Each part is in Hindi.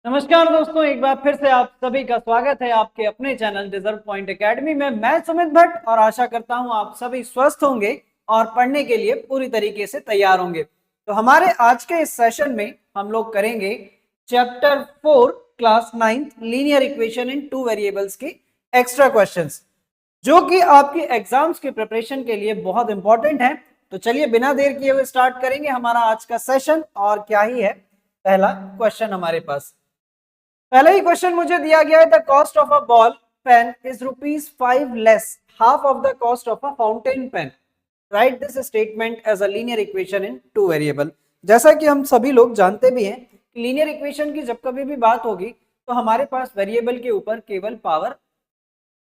नमस्कार दोस्तों, एक बार फिर से आप सभी का स्वागत है आपके अपने चैनल डिजर्व पॉइंट एकेडमी में। मैं सुमित भट्ट और आशा करता हूं आप सभी स्वस्थ होंगे और पढ़ने के लिए पूरी तरीके से तैयार होंगे। तो हमारे आज के इस सेशन में हम लोग करेंगे chapter 4 class 9 linear equation in two variables की एक्स्ट्रा क्वेश्चंस, जो कि आपकी एग्जाम्स की प्रिपरेशन के लिए बहुत इंपॉर्टेंट है। तो चलिए बिना देर किए हुए स्टार्ट करेंगे हमारा आज का सेशन। और क्या ही है, पहला क्वेश्चन हमारे पास। पहला ही क्वेश्चन मुझे दिया गया है, the cost of a ball pen is ₹5 less half of the cost of a fountain pen. Write this statement as a linear equation in two variable. जैसा कि हम सभी लोग जानते भी हैं कि लीनियर इक्वेशन की जब कभी भी बात होगी तो हमारे पास वेरिएबल के ऊपर केवल पावर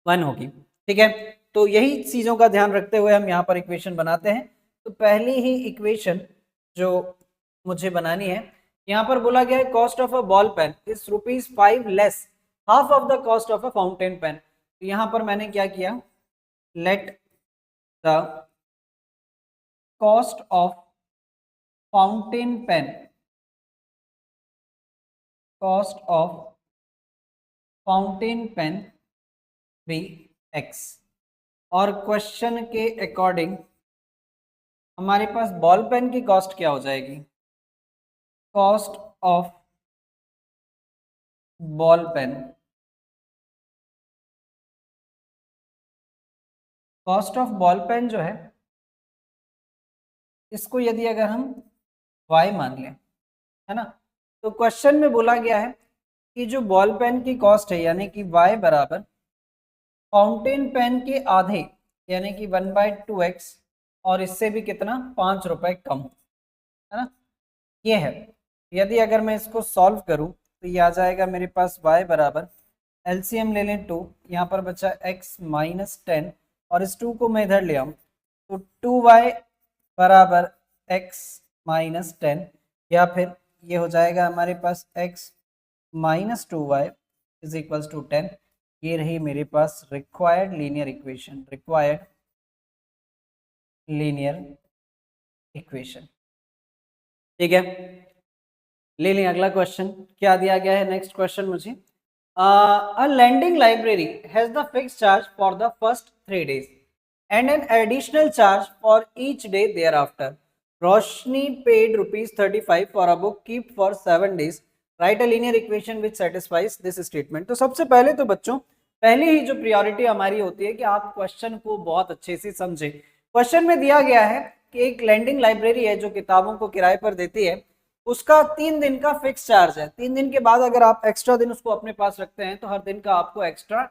1 होगी। ठीक है, तो यही चीजों का ध्यान रखते हुए हम यहाँ पर इक्वेशन बनाते हैं। तो पहली ही इक्वेशन जो मुझे बनानी है, यहाँ पर बोला गया है cost of a ball pen is ₹5 less half of the cost of a fountain pen. तो यहाँ पर मैंने क्या किया, let the cost of fountain pen, cost of fountain pen be x. और क्वेश्चन के अकॉर्डिंग हमारे पास बॉल पेन की कॉस्ट क्या हो जाएगी, cost of ball pen, cost of ball pen जो है इसको यदि अगर हम y मान लें, है ना, तो क्वेश्चन में बोला गया है कि जो बॉल पेन की कॉस्ट है यानी कि y बराबर फाउंटेन पेन के आधे यानी कि 1/2x और इससे भी कितना ₹5 कम, है ना, ये है। यदि अगर मैं इसको सॉल्व करूं तो ये आ जाएगा मेरे पास y बराबर, एलसीएम ले लें 2, यहाँ पर बचा x माइनस 10 और इस 2 को मैं इधर ले आऊँ तो 2y बराबर x माइनस 10, या फिर ये हो जाएगा हमारे पास x minus 2y is equals to 10। ये रही मेरे पास required linear equation, required linear equation. ठीक है, ले लें अगला क्वेश्चन। क्या दिया गया है नेक्स्ट क्वेश्चन मुझे, a lending library has the fixed charge for the first 3 days and an additional charge for each day thereafter. Roshni paid ₹35 for a book kept for 7 days. Write a linear equation which satisfies this statement. तो सबसे पहले तो बच्चों, पहली ही जो प्रायोरिटी हमारी होती है कि आप क्वेश्चन को बहुत अच्छे से समझें। क्वेश्चन में दिया गया है कि एक लैंडिंग लाइब्रेरी है जो किताबों को किराए पर देती है, उसका 3 दिन का फिक्स चार्ज है। 3 दिन के बाद अगर आप एक्स्ट्रा दिन उसको अपने पास रखते हैं तो हर दिन का आपको एक्स्ट्रा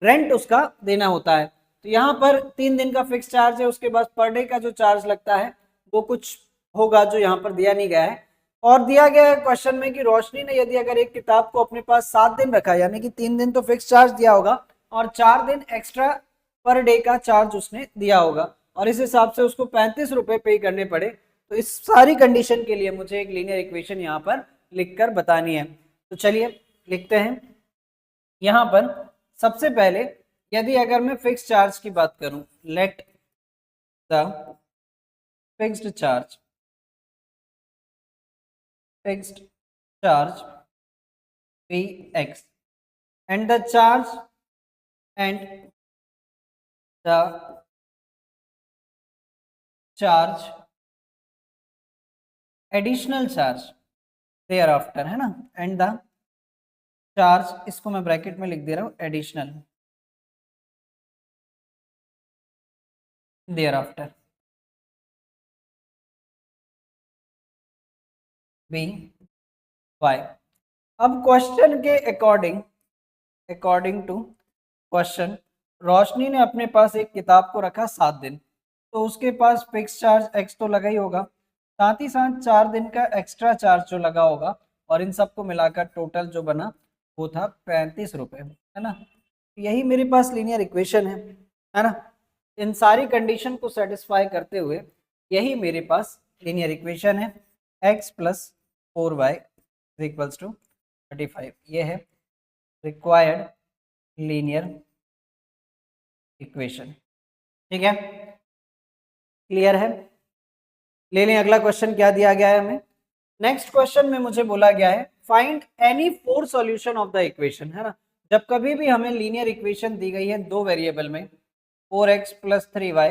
रेंट उसका देना होता है। तो यहाँ पर 3 दिन का फिक्स चार्ज है, उसके बाद पर डे का जो चार्ज लगता है वो कुछ होगा जो यहाँ पर दिया नहीं गया है। और दिया गया है क्वेश्चन में कि रोशनी ने यदि अगर एक किताब को अपने पास 7 दिन रखा, यानी कि 3 दिन तो फिक्स चार्ज दिया होगा और 4 दिन एक्स्ट्रा पर डे का चार्ज उसने दिया होगा, और इस हिसाब से उसको ₹35 पे करने पड़े। तो इस सारी कंडीशन के लिए मुझे एक लीनियर इक्वेशन यहाँ पर लिखकर बतानी है। तो चलिए लिखते हैं। यहाँ पर सबसे पहले यदि अगर मैं फिक्स चार्ज की बात करूं, let the fixed charge be x and the charge additional charge thereafter, है ना, एंड द चार्ज, इसको मैं ब्रैकेट में लिख दे रहा हूं, additional thereafter be y. अब क्वेश्चन के अकॉर्डिंग टू क्वेश्चन, रोशनी ने अपने पास एक किताब को रखा 7 दिन, तो उसके पास फिक्स चार्ज x तो लगा ही होगा, साथ ही साथ 4 दिन का एक्स्ट्रा चार्ज जो लगा होगा, और इन सबको मिलाकर टोटल जो बना वो था ₹35, है ना। यही मेरे पास लीनियर इक्वेशन है ना। इन सारी कंडीशन को सेटिस्फाई करते हुए यही मेरे पास लीनियर इक्वेशन है, x plus 4y equals to 35। ये है रिक्वायर्ड लीनियर इक्वेशन। ठीक है, क्लियर है। ले लें अगला क्वेश्चन। क्या दिया गया है हमें, नेक्स्ट क्वेश्चन में मुझे बोला गया है find any 4 solution of the equation, है ना। जब कभी भी हमें लीनियर इक्वेशन दी गई है दो वेरिएबल में 4x + 3y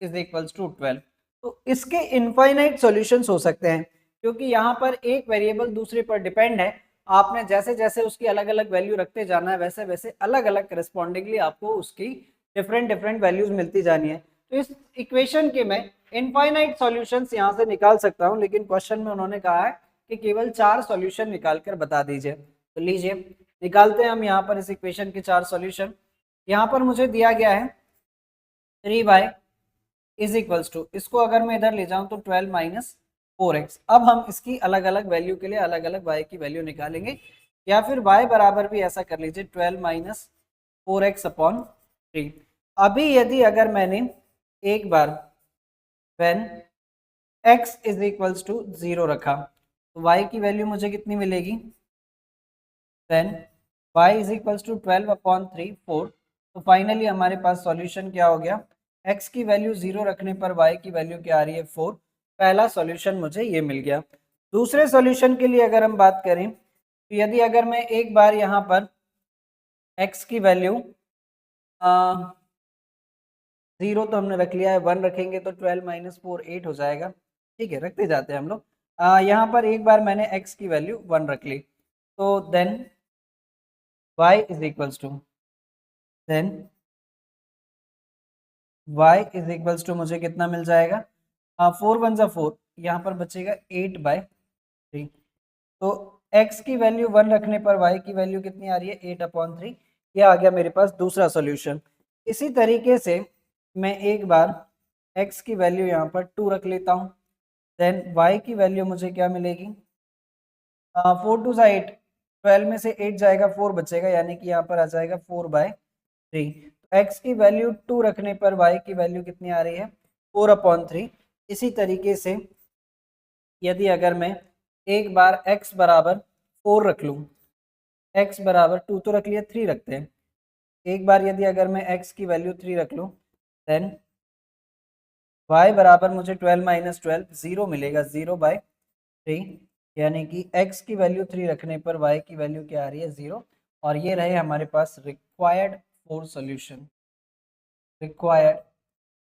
= 12, तो इसके इनफाइनाइट सॉल्यूशंस हो सकते हैं, क्योंकि यहाँ पर एक वेरिएबल दूसरे पर डिपेंड है। आपने जैसे जैसे उसकी अलग अलग वैल्यू रखते जाना है, वैसे वैसे अलग अलग करस्पॉन्डिंगली आपको उसकी डिफरेंट डिफरेंट वैल्यूज मिलती जानी है। तो इस इक्वेशन के मैं इनफाइनाइट सॉल्यूशंस यहाँ से निकाल सकता हूँ, लेकिन क्वेश्चन में उन्होंने कहा है कि केवल 4 सॉल्यूशन निकाल कर बता दीजिए। तो लीजिए निकालते हैं हम यहाँ पर इस इक्वेशन के 4 सॉल्यूशन। यहाँ पर मुझे दिया गया है 3y = इसको अगर मैं इधर ले जाऊं तो 12 - 4x। अब हम इसकी अलग अलग वैल्यू के लिए अलग अलग y की वैल्यू निकालेंगे, या फिर y बराबर भी ऐसा कर लीजिए 12 - 4x/3। अभी यदि अगर मैंने एक बार when x = 0 रखा तो y की वैल्यू मुझे कितनी मिलेगी, then y = 12/3 4। तो फाइनली हमारे पास सॉल्यूशन क्या हो गया, x की वैल्यू 0 रखने पर y की वैल्यू क्या आ रही है 4। पहला सॉल्यूशन मुझे ये मिल गया। दूसरे सॉल्यूशन के लिए अगर हम बात करें तो यदि अगर मैं एक बार यहाँ पर x की वैल्यू 0 तो हमने रख लिया है, 1 रखेंगे तो 12 - 4 8 हो जाएगा। ठीक है, रखते जाते हैं हम लोग। यहाँ पर एक बार मैंने x की वैल्यू 1 रख ली, तो देन y = मुझे कितना मिल जाएगा, 4 1 जा 4, यहाँ पर बचेगा 8/3। तो x की वैल्यू 1 रखने पर y की वैल्यू कितनी आ रही है 8/3। ये आ गया मेरे पास दूसरा सॉल्यूशन। इसी तरीके से मैं एक बार x की वैल्यू यहाँ पर 2 रख लेता हूँ, देन y की वैल्यू मुझे क्या मिलेगी, 4 2 जा 8, 12 में से 8 जाएगा 4 बचेगा, यानी कि यहाँ पर आ जाएगा 4/3। तो x की वैल्यू 2 रखने पर y की वैल्यू कितनी आ रही है 4/3। इसी तरीके से यदि अगर मैं एक बार x बराबर 4 रख लूँ, x बराबर 2 तो रख लिया, 3 रखते हैं। एक बार यदि अगर मैं x की वैल्यू 3 रख लूँ, देन y बराबर मुझे 12 - 12 0 मिलेगा 0/3, यानी कि x की वैल्यू 3 रखने पर y की वैल्यू क्या आ रही है 0। और ये रहे हमारे पास रिक्वायर्ड 4 सॉल्यूशन, रिक्वायर्ड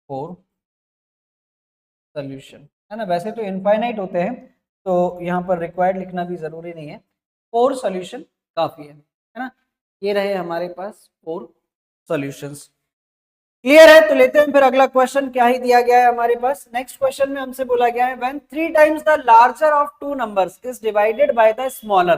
4 सॉल्यूशन, है ना। वैसे तो इनफाइनाइट होते हैं, तो यहाँ पर रिक्वायर्ड लिखना भी जरूरी नहीं है, 4 सॉल्यूशन काफी है ना। ये रहे हमारे पास 4 सॉल्यूशंस। क्लियर है, तो लेते हैं फिर अगला क्वेश्चन। क्या ही दिया गया है हमारे पास। नेक्स्ट क्वेश्चन में हमसे बोला गया है when 3 times the larger of two numbers is divided by the smaller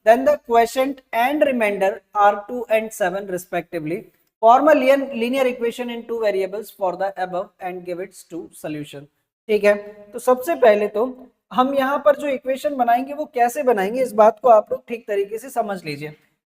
then the quotient and remainder are 2 and 7 respectively, form a linear equation in two variables for the above and give its two solution। ठीक है, तो सबसे पहले तो हम यहाँ पर जो इक्वेशन बनाएंगे वो कैसे बनाएंगे, इस बात को आप लोग ठीक तरीके से समझ लीजिए।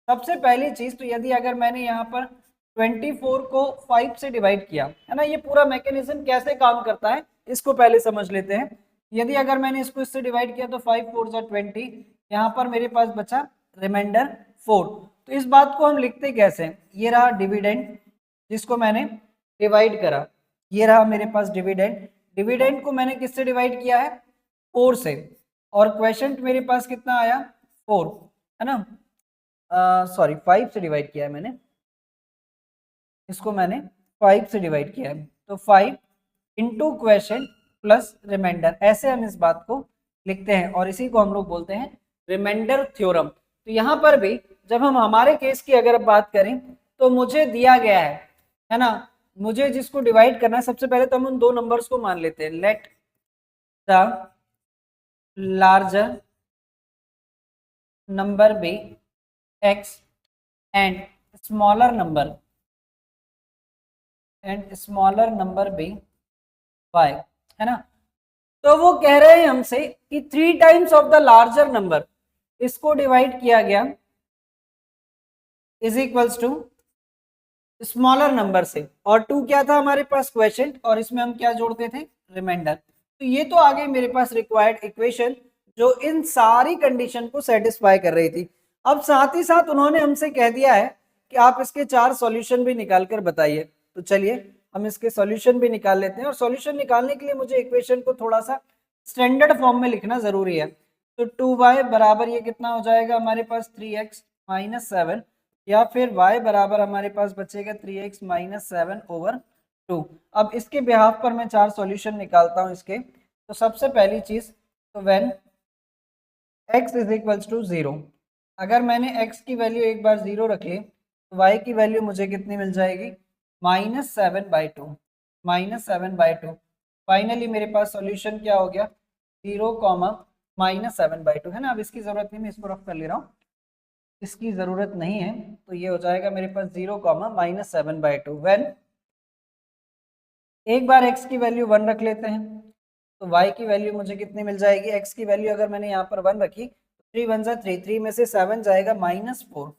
सबसे पहली चीज तो यदि अगर मैंने यहाँ पर 24 को 5 से डिवाइड किया, है ना, ये पूरा मैकेनिज्म कैसे काम करता है इसको पहले समझ लेते हैं। यदि अगर मैंने इसको इससे डिवाइड किया तो 5 4 जा 20, यहाँ पर मेरे पास बचा रिमाइंडर 4। तो इस बात को हम लिखते कैसे, ये रहा डिविडेंड जिसको मैंने डिवाइड करा, ये रहा मेरे पास डिविडेंड। डिविडेंड को मैंने किससे डिवाइड किया है 4 से, और क्वोशिएंट मेरे पास कितना आया 4, है ना, सॉरी 5 से डिवाइड किया है मैंने, इसको मैंने 5 से डिवाइड किया है। तो 5 इंटू क्वोशिएंट प्लस रिमाइंडर, ऐसे हम इस बात को लिखते हैं और इसी को हम लोग बोलते हैं रिमाइंडर थ्योरम। तो यहाँ पर भी जब हम हमारे केस की अगर बात करें तो मुझे दिया गया है ना, मुझे जिसको डिवाइड करना है, सबसे पहले तो हम उन दो नंबर्स को मान लेते हैं, let the larger number be x and smaller number be y, है ना। तो वो कह रहे हैं हमसे कि 3 times of the larger number, इसको डिवाइड किया गया is equals to smaller number से, और 2 क्या था हमारे पास क्वोशिएंट, और इसमें हम क्या जोड़ते थे रिमाइंडर। तो ये तो आ गई मेरे पास रिक्वायर्ड इक्वेशन जो इन सारी कंडीशन को सेटिस्फाई कर रही थी। अब साथ ही साथ उन्होंने हमसे कह दिया है कि आप इसके 4 सॉल्यूशन भी निकाल कर बताइए। तो चलिए हम इसके सॉल्यूशन भी निकाल लेते हैं, और सॉल्यूशन निकालने के लिए मुझे इक्वेशन को थोड़ा सा स्टैंडर्ड फॉर्म में लिखना जरूरी है। तो 2y बराबर ये कितना हो जाएगा हमारे पास 3x माइनस 7, या फिर y बराबर हमारे पास बचेगा 3x माइनस 7 ओवर 2। अब इसके बिहाफ पर मैं 4 सॉल्यूशन निकालता हूं इसके। तो सबसे पहली चीज, तो when x is equals to 0, अगर मैंने x की वैल्यू एक बार 0 रख ली तो y की वैल्यू मुझे कितनी मिल जाएगी, -7/2, -7/2। फाइनली मेरे पास सॉल्यूशन क्या हो गया, 0, -7/2 है ना। अब इसकी जरूरत नहीं, मैं इसको रफ कर ले रहा हूँ, इसकी जरूरत नहीं है। तो ये हो जाएगा मेरे पास 0, -7/2 व्हेन, एक बार x की वैल्यू 1 रख लेते हैं तो y की वैल्यू मुझे कितनी मिल जाएगी, x की वैल्यू अगर मैंने यहाँ पर 1 रखी तो 3 1 जा 3, 3 में से 7 जाएगा -4,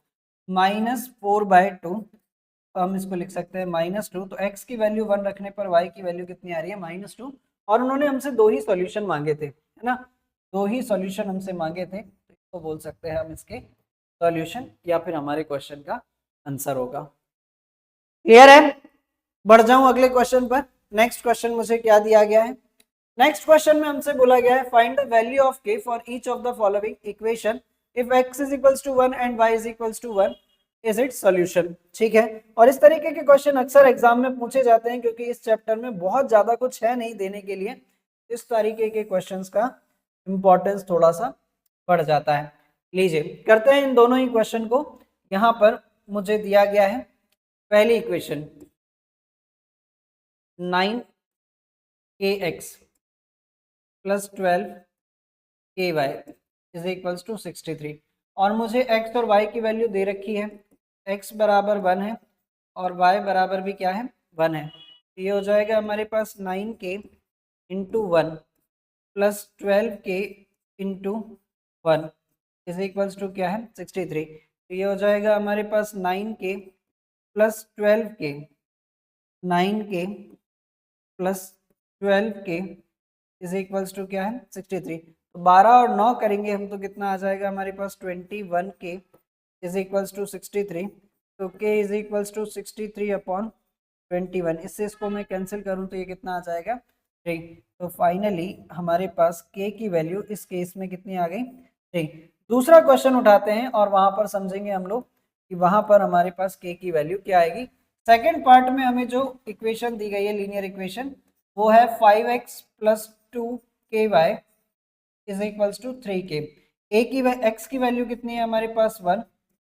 -4/2। तो हम इसको लिख सकते हैं -2। तो x की वैल्यू 1 रखने पर y की वैल्यू कितनी आ रही है, -2। और उन्होंने हमसे 2 ही सॉल्यूशन मांगे थे, है ना, 2 ही सॉल्यूशन हमसे मांगे थे। तो इसको बोल सकते हैं हम इसके सॉल्यूशन, या फिर हमारे क्वेश्चन का आंसर होगा। क्लियर है? बढ़ जाऊं अगले क्वेश्चन पर। नेक्स्ट क्वेश्चन मुझे क्या दिया गया है, नेक्स्ट क्वेश्चन में हमसे बोला गया है find the value of k for each of the following equation if x is equals to 1 and y is equals to 1 is it solution. ठीक है, और इस तरीके के क्वेश्चन अक्सर एग्जाम में पूछे जाते हैं क्योंकि इस चैप्टर में बहुत ज्यादा कुछ है नहीं देने के लिए। इस तरीके के क्वेश्चंस का इंपॉर्टेंस थोड़ा सा बढ़ जाता है। लीजिए करते हैं इन दोनों ही क्वेश्चन को। यहाँ पर मुझे दिया गया है पहली equation 9kx plus 12ky is equals to 63, और मुझे x और y की वैल्यू दे रखी है, x बराबर 1 है और y बराबर भी क्या है, 1 है। तो ये हो जाएगा हमारे पास 9k into 1 plus 12k into 1 is equals to क्या है, 63। तो ये हो जाएगा हमारे पास 9k plus 12k, 9k plus 12k is equals to क्या है, 63। तो 12 और 9 करेंगे हम तो कितना आ जाएगा हमारे पास 21k इज इक्वल्स टू 63। तो k इज इक्वल्स टू 63/21। इससे इसको मैं कैंसिल करूं तो ये कितना आ जाएगा, 3। तो फाइनली हमारे पास k की वैल्यू इस केस में कितनी आ गई, 3। दूसरा क्वेश्चन उठाते हैं और वहां पर समझेंगे हम लोग कि वहां पर हमारे पास k की वैल्यू क्या आएगी। सेकेंड पार्ट में हमें जो इक्वेशन दी गई है लीनियर इक्वेशन, वो है 5x plus 2ky is equals to 3k। a की x की वैल्यू कितनी है हमारे पास 1,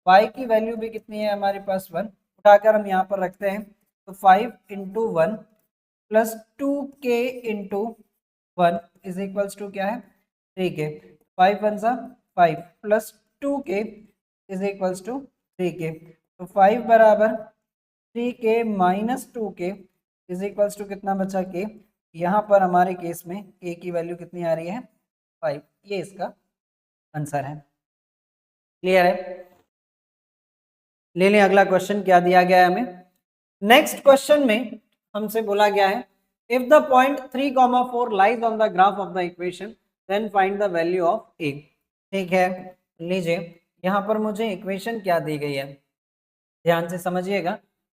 y की वैल्यू भी कितनी है हमारे पास 1, उठाकर हम यहाँ पर रखते हैं। तो 5 into 1 plus 2k into 1 is equals to क्या है, 3k। 5 1 सा 5 plus 2k is equals to 3k। तो 5 बराबर 3k minus 2k is equals to कितना बचा, k। यहाँ पर हमारे केस में k की वैल्यू कितनी आ रही है, 5। ये इसका आंसर है। क्लियर है? ले लें अगला क्वेश्चन क्या दिया गया है हमें। नेक्स्ट क्वेश्चन में हमसे बोला गया है if the point 3,4 lies on the graph of the equation then find the value of a। ठीक है, लीजिए यहाँ पर मुझे इक्वेशन क्या दी गई है, ध्यान से समझिएगा।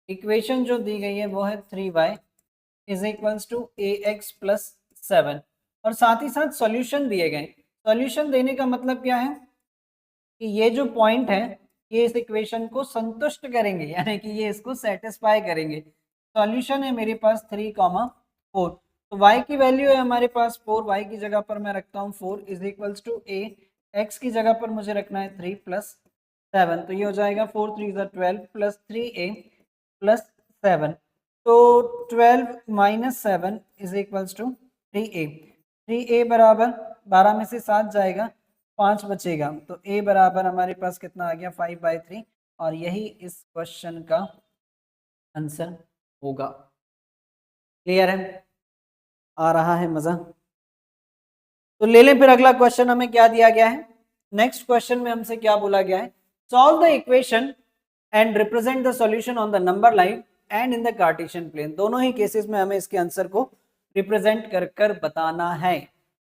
इक्वेशन जो दी गई है वो है 3y is equals to ax plus 7, और साथ ही साथ सॉल्यूशन दिए गए। सॉल्यूशन देने का मतलब क्या है कि ये जो पॉइंट है ये इस इक्वेशन को संतुष्ट करेंगे, यानी कि ये इसको सेटिस्फाई करेंगे। सॉल्यूशन है मेरे पास 3,4। तो y की वैल्यू है हमारे पास 4, y की जगह पर मैं रखता हूँ 4 is equals to a, x की जगह पर मुझे रखना है 3 प्लस 7। तो ये हो जाएगा 4 3 12 प्लस 3a प्लस 7। तो 12 minus 7 is equals to 3a। 3a बराबर 12 में से 7 जाएगा, 5 बचेगा। तो a बराबर हमारे पास कितना आ गया, 5/3, और यही इस क्वेश्चन का आंसर होगा। क्लियर है? आ रहा है मजा? तो ले लें फिर अगला क्वेश्चन हमें क्या दिया गया है। नेक्स्ट क्वेश्चन में हमसे क्या बोला गया है, solve the equation and represent the solution on the number line and in the Cartesian plane. दोनों ही केसेस में हमें इसके आंसर को रिप्रेजेंट कर कर बताना है।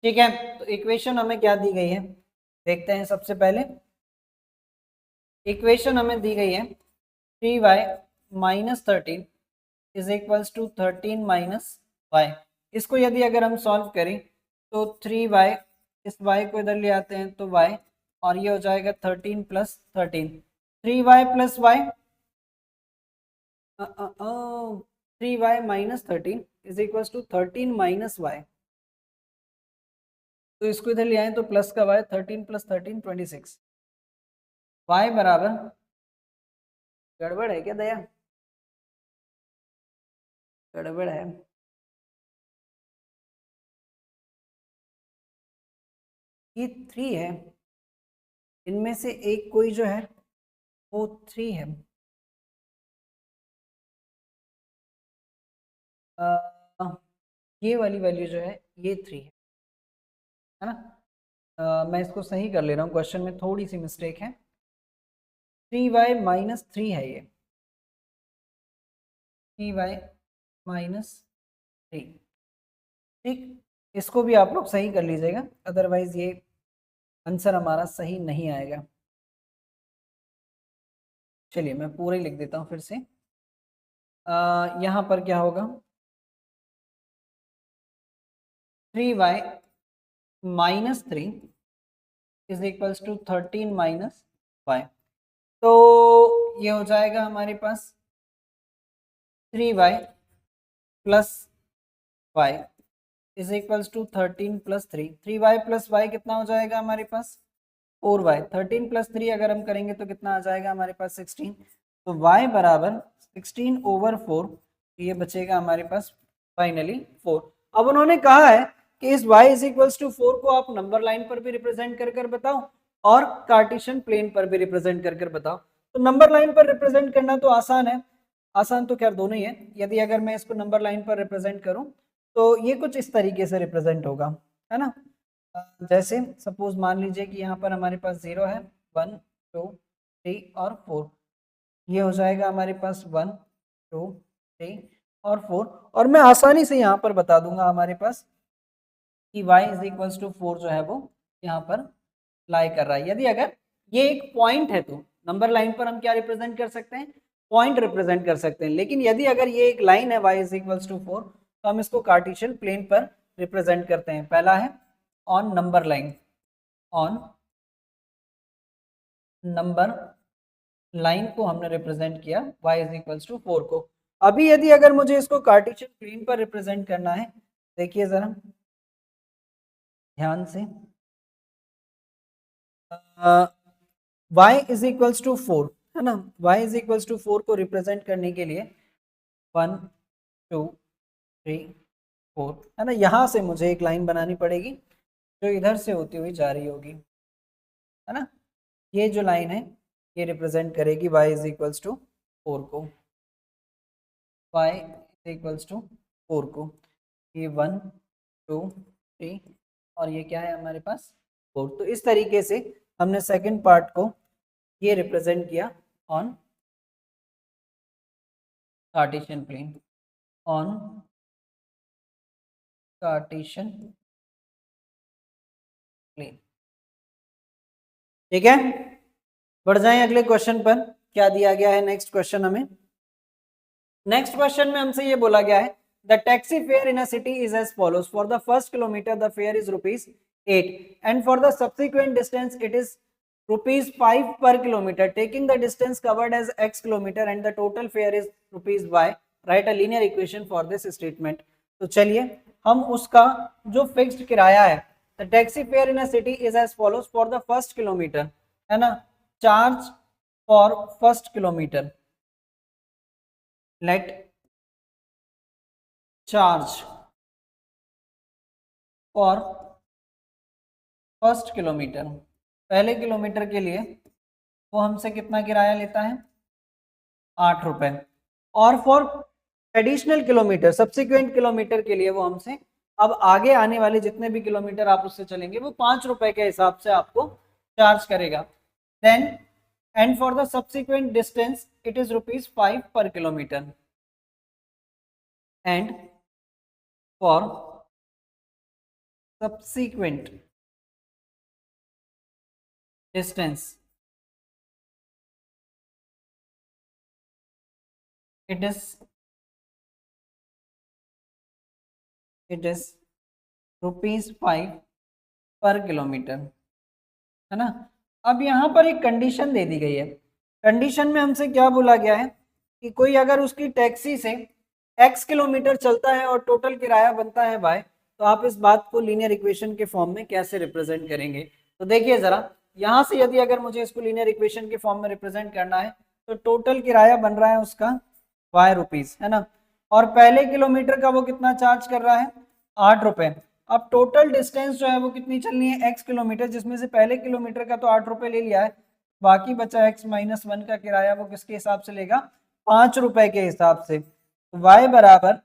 ठीक है, तो इक्वेशन हमें क्या दी गई है देखते हैं। सबसे पहले इक्वेशन हमें दी गई है 3y minus 13 is equals to 13 minus y। इसको यदि अगर हम सॉल्व करें तो 3y इस y को इधर ले आते हैं तो y, और ये हो जाएगा 13 plus 13, 3y plus y, 3y minus 13 is equal to 13 minus y, तो इसको इधर ले आए तो प्लस का y, 13 प्लस 13 26, y बराबर, गड़बड़ है क्या दया, गड़बड़ है, ये 3 है, इनमें से एक कोई जो है वो 3 है, ये वाली वैल्यू जो है ये 3 है ना। मैं इसको सही कर ले रहा हूँ, क्वेश्चन में थोड़ी सी मिस्टेक है, 3y माइनस 3 है ये, 3y माइनस 3, ठीक, इसको भी आप लोग सही कर लीजिएगा, अदरवाइज ये आंसर हमारा सही नहीं आएगा। चलिए मैं पूरा ही लिख देता हूँ फिर से, यहाँ पर क्या होगा, 3y minus 3 is equals to 13 minus y, तो ये हो जाएगा हमारे पास 3y plus y is equals to 13 plus 3, 3y plus y कितना हो जाएगा हमारे पास 4y, 13 प्लस 3 अगर हम करेंगे तो कितना आ जाएगा हमारे पास 16, तो y बराबर 16 ओवर 4, ये बचेगा हमारे पास फाइनली 4। अब उन्होंने कहा है कि इस y इज इक्वल्स टू 4 को आप नंबर लाइन पर भी रिप्रेजेंट कर बताओ और कार्टेशियन प्लेन पर भी रिप्रेजेंट कर बताओ, तो नंबर लाइन पर रिप्रेजेंट करना तो आसान है, आसान तो खैर दोनों ही है, यदि अगर मैं इसको नंबर लाइन पर रिप्रेजेंट करूं तो ये कुछ इस तरीके से रिप्रेजेंट होगा, है ना, जैसे सपोज मान लीजिए कि यहाँ पर हमारे पास 0 है, 1 2 3 और 4, ये हो जाएगा हमारे पास 1 2 3 और 4, और मैं आसानी से यहाँ पर बता दूंगा हमारे पास कि y इज इक्वल्स टू 4 जो है वो यहाँ पर लाई कर रहा है। यदि अगर ये एक पॉइंट है तो नंबर लाइन पर हम क्या रिप्रेजेंट कर सकते हैं, पॉइंट रिप्रेजेंट कर सकते हैं, लेकिन यदि अगर ये एक लाइन है y इज इक्वल्स टू 4 तो हम इसको कार्टेशियन प्लेन पर रिप्रेजेंट करते हैं। पहला है on number line, on number line को हमने रिप्रेजेंट किया y इज इक्वल्स टू 4 को। अभी यदि अगर मुझे इसको कार्टेशियन प्लेन पर रिप्रेजेंट करना है, देखिए जरा ध्यान से, y इज इक्वल्स टू 4 है ना, y इज इक्वल्स टू 4 को रिप्रेजेंट करने के लिए 1 2 3 4 है ना, यहाँ से मुझे एक लाइन बनानी पड़ेगी जो इधर से होती हुई जा रही होगी, है ना, ये जो लाइन है ये रिप्रेजेंट करेगी y इज इक्वल्स टू 4 को, y इज इक्वल्स टू 4 को, ये 1 2 3 और ये क्या है हमारे पास 4, तो इस तरीके से हमने सेकंड पार्ट को ये रिप्रेजेंट किया on Cartesian plane, on Cartesian plane, ठीक है। बढ़ जाएं अगले क्वेश्चन पर, क्या दिया गया है नेक्स्ट क्वेश्चन हमें, नेक्स्ट क्वेश्चन में हमसे ये बोला गया है the taxi fare in a city is as follows, for the first kilometre the fare is ₹8 and for the subsequent distance it is ₹5 per kilometer, taking the distance covered as x kilometer and the total fare is ₹y, write a linear equation for this statement। तो चलिए हम उसका जो फिक्स्ड किराया है, the taxi fare in a city is as follows, for the first kilometre है ना, charge for first kilometre, let charge for first kilometre, पहले किलोमीटर के लिए वो हमसे कितना किराया लेता है ₹8, और for additional kilometre subsequent kilometre के लिए वो हमसे अब आगे आने वाले जितने भी किलोमीटर आप उससे चलेंगे वो ₹5 के हिसाब से आपको चार्ज करेगा। Then and for the subsequent distance it is ₹5 per kilometre, and for subsequent distance it is ₹5 per kilometre, है ना। अब यहाँ पर एक कंडीशन दे दी गई है। कंडीशन में हमसे क्या बोला गया है कि कोई अगर उसकी टैक्सी से x किलोमीटर चलता है और टोटल किराया बनता है y, तो आप इस बात को लीनियर इक्वेशन के फॉर्म में कैसे रिप्रेजेंट करेंगे। तो देखिए जरा, यहाँ से यदि अगर मुझे इसको लीनियर इक्वेशन के फॉर्म में रिप्रेजेंट करना है तो टोटल किराया बन रहा है उसका y रुपीज, है ना। और पहले किलोमीटर का वो कितना चार्ज कर रहा है, 8 रुपए। अब टोटल डिस्टेंस जो है वो कितनी चलनी है, x किलोमीटर, जिसमें से पहले किलोमीटर का तो 8 रुपए ले लिया है, बाकी बचा x माइनस 1 का किराया, वो किसके हिसाब से लेगा, 5 रुपए के हिसाब से। y बराबर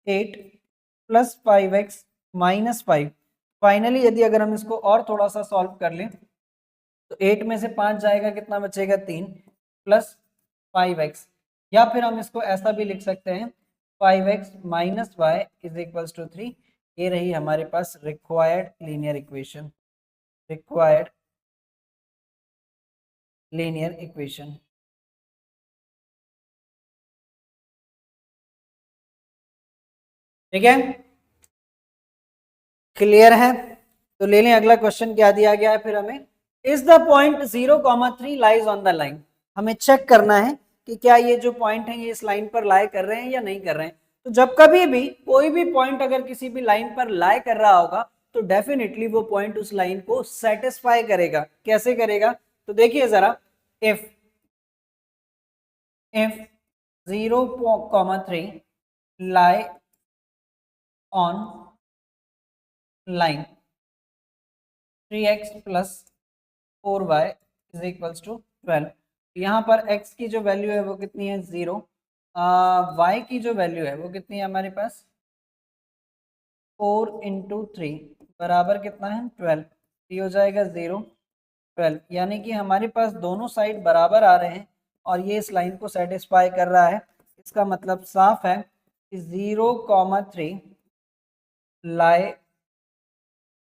8 प्लस 5x माइनस 5। फाइनली यदि अगर हम इसको और थोड़ा सा सॉल्व कर लें तो 8 में से 5 जाएगा, कितना बचेगा, 3 प्लस 5x, या फिर हम इसको ऐसा भी लिख सकते हैं 5x minus Y is equals to 3। ये रही हमारे पास required linear equation, required linear equation. ठीक है, क्लियर है। तो ले लें अगला क्वेश्चन, क्या दिया गया है फिर हमें, is the point 0,3 lies on the line. हमें चेक करना है कि क्या ये जो पॉइंट है ये इस लाइन पर लाई कर रहे हैं या नहीं कर रहे हैं। तो जब कभी भी कोई भी पॉइंट अगर किसी भी लाइन पर लाई कर रहा होगा तो डेफिनेटली वो पॉइंट उस लाइन को सेटिस्फाई करेगा। कैसे करेगा, तो देखिए जरा, if 0,3 lie on line 3x plus 4y is equals to 12। यहाँ पर x की जो वैल्यू है वो कितनी है, 0। y की जो वैल्यू है वो कितनी है हमारे पास, 4 इंटू 3 बराबर कितना है, 12। ये हो जाएगा 0 12, यानी कि हमारे पास दोनों साइड बराबर आ रहे हैं और ये इस लाइन को सेटिस्फाई कर रहा है। इसका मतलब साफ है कि 0,3 lie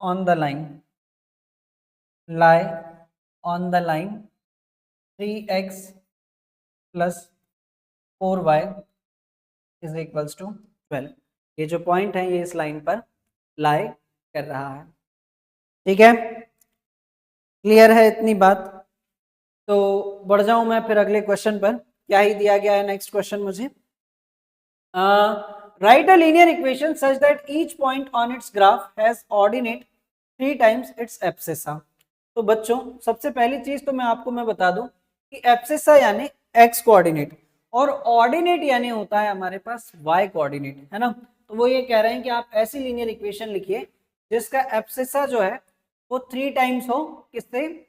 on the line, lie on the line 3x plus 4y is equals to 12। ये जो पॉइंट है ये इस लाइन पर लाई कर रहा है। ठीक है, क्लियर है इतनी बात। तो बढ़ जाऊं मैं फिर अगले क्वेश्चन पर, क्या ही दिया गया है नेक्स्ट क्वेश्चन मुझे, right a linear equation such that each point on it's graph has ordinate 3 times it's abscissa. तो बच्चों सबसे पहली चीज तो मैं बता दूं कि एब्सिसा यानी एक्स कोऑर्डिनेट और ऑर्डिनेट यानी होता है हमारे पास वाई कोऑर्डिनेट, है ना। तो वो ये कह रहे हैं कि आप ऐसी लीनियर इक्वेशन लिखिए जिसका एब्सिसा जो है वो 3 टाइम्स हो, किससे,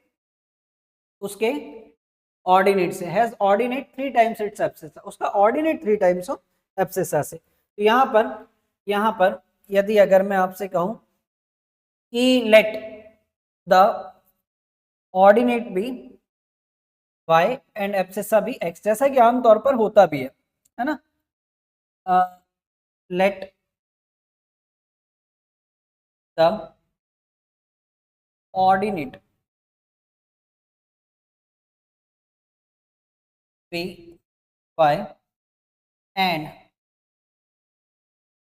उसके ऑर्डिनेट से, has ordinate 3 times it's abscissa, उसका ऑर्डिनेट 3 टाइम्स हो एब्सिसा से। तो यहाँ पर यदि अगर मैं आपसे कहूं कि let the ordinate be y and abscissa भी x, जैसा कि आमतौर पर होता भी है ना। Let the ordinate be y and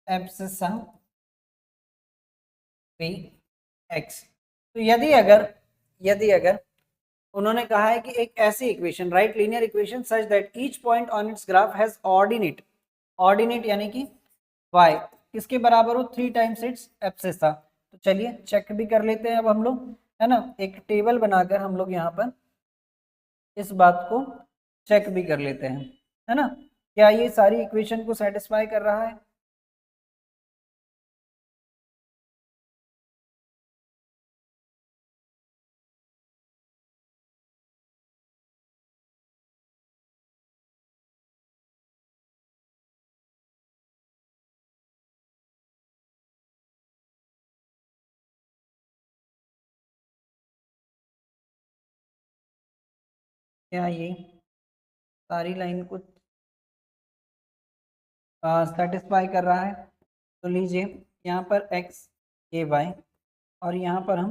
abscissa be x। तो यदि अगर उन्होंने कहा है कि एक ऐसी equation, right linear equation such that each point on it's graph has ordinate, ordinate यानी कि y किसके बराबर हो, 3 टाइम्स इट्स एब्सिसा। तो चलिए चेक भी कर लेते हैं अब हम लोग, है ना। एक टेबल बनाकर हम लोग यहाँ पर इस बात को चेक भी कर लेते हैं, है ना, क्या ये सारी इक्वेशन को सेटिस्फाई कर रहा है। क्या ये सारी लाइन को सेटिस्फाई कर रहा है। तो लीजिए यहाँ पर x ये y और यहाँ पर हम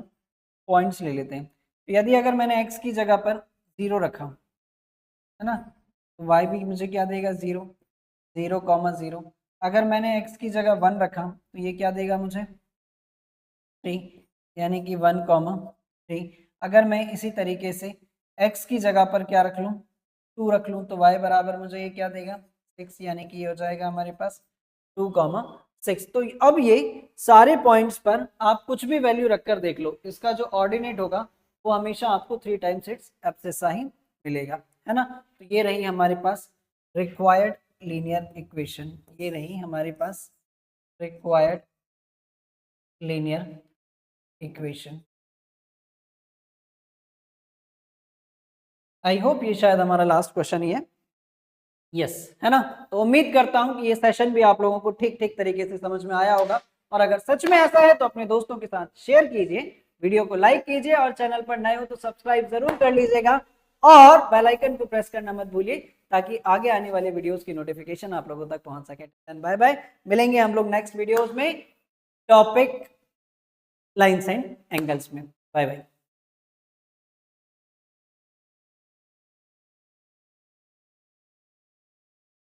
पॉइंट्स ले लेते हैं। तो यदि अगर मैंने x की जगह पर 0 रखा, है ना, तो y भी मुझे क्या देगा, 0 0,0। अगर मैंने x की जगह 1 रखा तो ये क्या देगा मुझे, 3। यानी कि 1,3। अगर मैं इसी तरीके से x की जगह पर क्या रख लूँ 2 रख लूँ तो y बराबर मुझे ये क्या देगा 6, यानी कि ये हो जाएगा हमारे पास 2,6। तो अब ये सारे पॉइंट्स पर आप कुछ भी वैल्यू रखकर देख लो, इसका जो ऑर्डिनेट होगा वो हमेशा आपको 3 टाइम्स इट्स एब्सिस्सा ही मिलेगा, है ना। तो ये रही हमारे पास रिक्वायर्ड लीनियर इक्वेशन, ये रही हमारे पास required linear equation. I hope ये शायद हमारा लास्ट क्वेश्चन ही है, यस है ना। तो उम्मीद करता हूं कि ये सेशन भी आप लोगों को ठीक ठीक तरीके से समझ में आया होगा, और अगर सच में ऐसा है तो अपने दोस्तों के साथ शेयर कीजिए, वीडियो को लाइक कीजिए, और चैनल पर नए हो तो सब्सक्राइब जरूर कर लीजिएगा, और बेल आइकन को प्रेस करना मत भूलिए ताकि आगे आने वाले वीडियोस की नोटिफिकेशन आप लोगों तक पहुंच सके। बाय बाय, मिलेंगे हम लोग नेक्स्ट वीडियोस में टॉपिक लाइन्स एंड एंगल्स में। Bye bye.